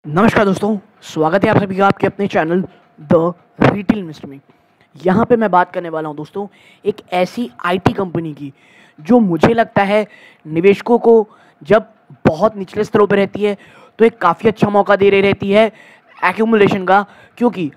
नमस्कार दोस्तों, स्वागत है आप सभी का आपके अपने चैनल द रिटेल इन्वेस्टर में। यहाँ पे मैं बात करने वाला हूँ दोस्तों एक ऐसी आईटी कंपनी की जो मुझे लगता है निवेशकों को जब बहुत निचले स्तरों पर रहती है तो एक काफ़ी अच्छा मौका दे रही रहती है एक्यूमुलेशन का, क्योंकि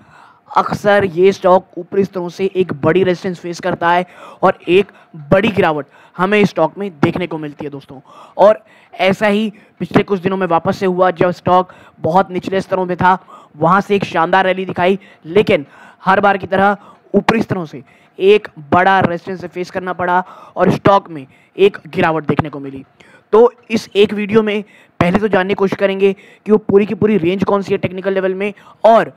अक्सर ये स्टॉक ऊपरी स्तरों से एक बड़ी रेजिस्टेंस फेस करता है और एक बड़ी गिरावट हमें इस स्टॉक में देखने को मिलती है दोस्तों। और ऐसा ही पिछले कुछ दिनों में वापस से हुआ जब स्टॉक बहुत निचले स्तरों में था, वहाँ से एक शानदार रैली दिखाई, लेकिन हर बार की तरह ऊपरी स्तरों से एक बड़ा रेजिस्टेंस से फेस करना पड़ा और स्टॉक में एक गिरावट देखने को मिली। तो इस एक वीडियो में पहले तो जानने की कोशिश करेंगे कि वो पूरी की पूरी रेंज कौन सी है टेक्निकल लेवल में, और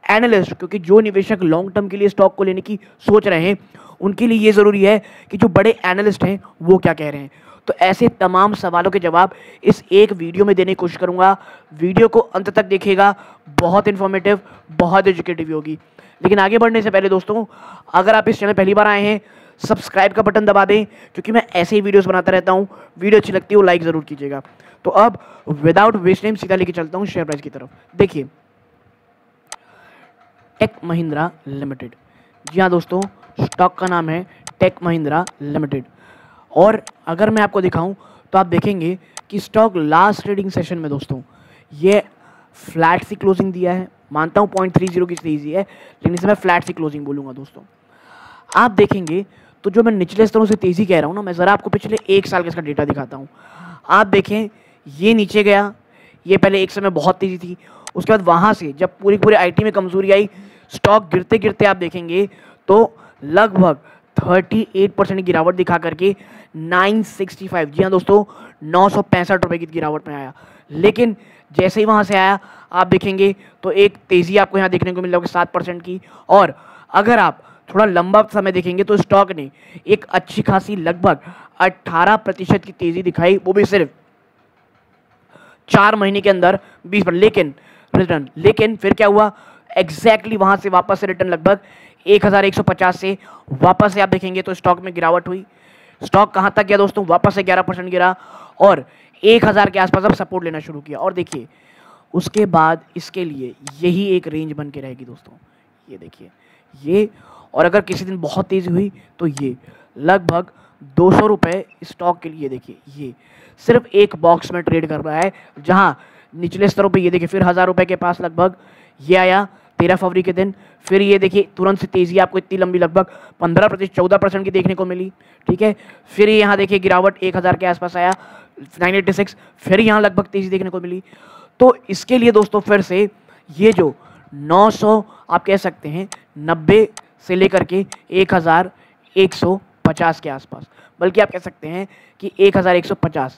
एनालिस्ट, क्योंकि जो निवेशक लॉन्ग टर्म के लिए स्टॉक को लेने की सोच रहे हैं उनके लिए ये ज़रूरी है कि जो बड़े एनालिस्ट हैं वो क्या कह रहे हैं। तो ऐसे तमाम सवालों के जवाब इस एक वीडियो में देने की कोशिश करूंगा। वीडियो को अंत तक देखिएगा, बहुत इन्फॉर्मेटिव, बहुत एजुकेटिव होगी। लेकिन आगे बढ़ने से पहले दोस्तों, अगर आप इस चैनल पहली बार आए हैं, सब्सक्राइब का बटन दबा दें, क्योंकि मैं ऐसे ही वीडियोस बनाता रहता हूँ। वीडियो अच्छी लगती है वो लाइक ज़रूर कीजिएगा। तो अब विदाउट वेस्ट टाइम सीधा लेके चलता हूँ शेयर प्राइस की तरफ। देखिए, टेक महिंद्रा लिमिटेड, जी हाँ दोस्तों, स्टॉक का नाम है टेक महिंद्रा लिमिटेड। और अगर मैं आपको दिखाऊं तो आप देखेंगे कि स्टॉक लास्ट ट्रेडिंग सेशन में दोस्तों ये फ्लैट सी क्लोजिंग दिया है। मानता हूं 0.30 की तेजी है, लेकिन इसे मैं फ्लैट सी क्लोजिंग बोलूँगा दोस्तों। आप देखेंगे तो जो मैं निचले स्तरों से तेज़ी कह रहा हूँ ना, मैं ज़रा आपको पिछले एक साल का इसका डेटा दिखाता हूँ। आप देखें, ये नीचे गया, ये पहले एक समय बहुत तेज़ी थी, उसके बाद वहाँ से जब पूरी आईटी में कमजोरी आई, स्टॉक गिरते गिरते आप देखेंगे तो लगभग 38% की गिरावट दिखा करके 965, जी हाँ दोस्तों, 965 रुपये की गिरावट में आया। लेकिन जैसे ही वहाँ से आया आप देखेंगे तो एक तेज़ी आपको यहाँ देखने को मिल जाएगी 7% की। और अगर आप थोड़ा लंबा समय देखेंगे तो स्टॉक ने एक अच्छी खासी लगभग 18% की तेज़ी दिखाई, वो भी सिर्फ 4 महीने के अंदर 20%। लेकिन फिर क्या हुआ, एग्जैक्टली वहां से वापस से रिटर्न लगभग 1150 से वापस से आप देखेंगे तो स्टॉक में गिरावट हुई। स्टॉक कहां तक गया दोस्तों, वापस से 11% गिरा और 1000 के आसपास अब सपोर्ट लेना शुरू किया। और देखिए, उसके बाद इसके लिए यही एक रेंज बन के रहेगी दोस्तों। ये देखिए, ये, और अगर किसी दिन बहुत तेज़ी हुई तो ये लगभग 200 रुपये स्टॉक के लिए। देखिए, ये सिर्फ एक बॉक्स में ट्रेड कर रहा है, जहाँ निचले स्तरों पे ये देखिए फिर 1000 रुपये के पास लगभग ये आया 13 फरवरी के दिन। फिर ये देखिए तुरंत से तेज़ी आपको इतनी लंबी लगभग 15% 14% की देखने को मिली, ठीक है। फिर यहाँ देखिए गिरावट 1000 के आसपास आया 986, फिर यहाँ लगभग तेज़ी देखने को मिली। तो इसके लिए दोस्तों फिर से ये जो 900 आप कह सकते हैं 90 से लेकर के 1150 के आसपास, बल्कि आप कह सकते हैं कि 1150,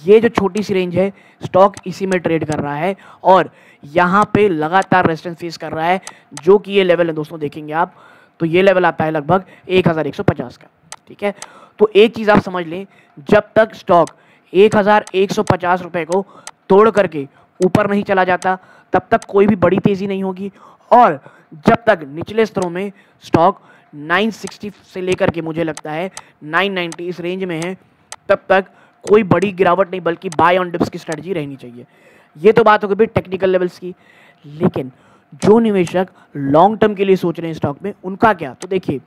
ये जो छोटी सी रेंज है स्टॉक इसी में ट्रेड कर रहा है और यहाँ पे लगातार रेजिस्टेंस फेस कर रहा है, जो कि ये लेवल है दोस्तों। देखेंगे आप तो ये लेवल आता है लगभग 1150 का, ठीक है। तो एक चीज़ आप समझ लें, जब तक स्टॉक 1150 रुपये को तोड़ करके ऊपर नहीं चला जाता तब तक कोई भी बड़ी तेज़ी नहीं होगी। और जब तक निचले स्तरों में स्टॉक 960 से लेकर के मुझे लगता है 990 इस रेंज में है, तब तक कोई बड़ी गिरावट नहीं बल्कि बाय ऑन डिप्स की स्ट्रेटजी रहनी चाहिए। ये तो बात हो गई टेक्निकल लेवल्स की, लेकिन जो निवेशक लॉन्ग टर्म के लिए सोच रहे हैं स्टॉक में, उनका क्या। तो देखिए,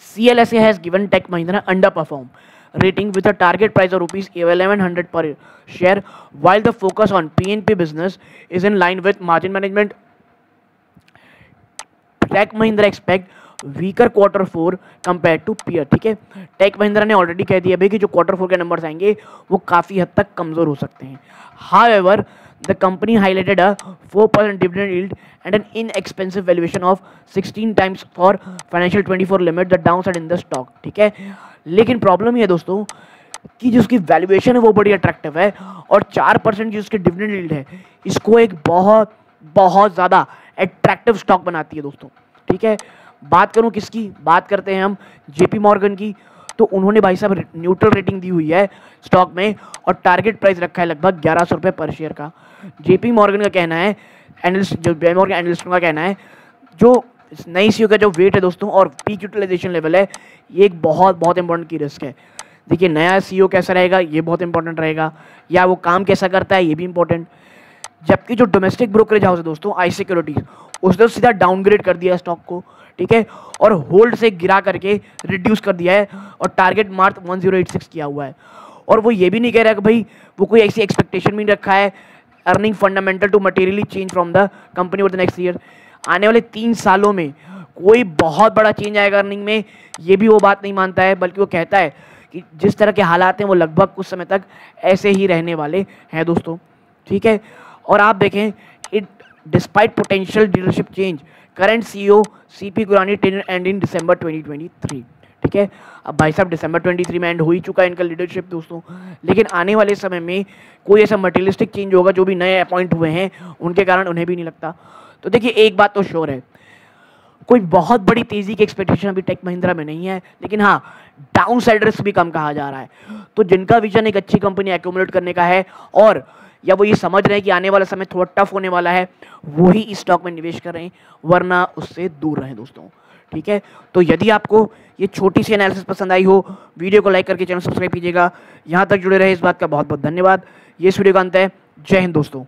CLSA has given Tech Mahindra under perform rating with a target price of rupees 1100 per share, while the focus on PNP business is in line with margin management. Tech Mahindra expect weaker Q4 compared to peer, ठीक है। Take Mahindra ने already कह दिया भाई कि जो Q4 के numbers आएंगे वो काफ़ी हद तक कमज़ोर हो सकते हैं। However, the company highlighted a 4% dividend yield and an inexpensive valuation of 16 times for financial 24 limit the downside in the stock, ठीक है। लेकिन प्रॉब्लम ये है दोस्तों कि जो उसकी वैल्यूएशन है वो बड़ी अट्रैक्टिव है और 4% की उसकी डिविडेंड यील्ड है, इसको एक बहुत ज़्यादा अट्रैक्टिव स्टॉक बनाती है दोस्तों, ठीक है। बात करूं किसकी, बात करते हैं हम JP मॉर्गन की। तो उन्होंने भाई साहब न्यूट्रल रेटिंग दी हुई है स्टॉक में और टारगेट प्राइस रखा है लगभग 1100 रुपये पर शेयर का। JP मॉर्गन का कहना है, एनालिस्ट जो मॉर्गन एनालिस्टों का कहना है, जो नई CEO का जो वेट है दोस्तों और पीक यूटिलाइजेशन लेवल है, ये एक बहुत इंपॉर्टेंट की रिस्क है। देखिए नया CEO कैसा रहेगा ये बहुत इंपॉर्टेंट रहेगा, या वो काम कैसा करता है ये भी इंपॉर्टेंट। जबकि जो डोमेस्टिक ब्रोकरेज हाउस है दोस्तों आई सिक्योरिटीज, उसने सीधा डाउनग्रेड कर दिया स्टॉक को, ठीक है, और होल्ड से गिरा करके रिड्यूस कर दिया है और टारगेट मार्क 1086 किया हुआ है। और वो ये भी नहीं कह रहा कि भाई वो कोई ऐसी एक्सपेक्टेशन भी नहीं रखा है earning fundamental to materially change from the company over the next year, आने वाले 3 सालों में कोई बहुत बड़ा चेंज आएगा अर्निंग में, ये भी वो बात नहीं मानता है। बल्कि वो कहता है कि जिस तरह के हालात हैं वो लगभग कुछ समय तक ऐसे ही रहने वाले हैं दोस्तों, ठीक है। और आप देखें it despite potential leadership change current CEO CP Gurnani tenure end in December 2023, ठीक है। अब भाई साहब दिसंबर 23 में एंड हो ही चुका है इनका लीडरशिप दोस्तों, लेकिन आने वाले समय में कोई ऐसा मटेरियलिस्टिक चेंज होगा जो भी नए अपॉइंट हुए हैं उनके कारण उन्हें भी नहीं लगता। तो देखिए एक बात तो श्योर है, कोई बहुत बड़ी तेजी की एक्सपेक्टेशन अभी टेक महिंद्रा में नहीं है, लेकिन हाँ डाउन साइड रिस्क भी कम कहा जा रहा है। तो जिनका विजन एक अच्छी कंपनी एक्यूमुलेट करने का है और या वो ये समझ रहे हैं कि आने वाला समय थोड़ा टफ होने वाला है, वो ही इस स्टॉक में निवेश कर रहे हैं, वरना उससे दूर रहें दोस्तों, ठीक है। तो यदि आपको ये छोटी सी एनालिसिस पसंद आई हो, वीडियो को लाइक करके चैनल सब्सक्राइब कीजिएगा। यहाँ तक जुड़े रहे इस बात का बहुत बहुत धन्यवाद। ये इस वीडियो का अंत है। जय हिंद दोस्तों।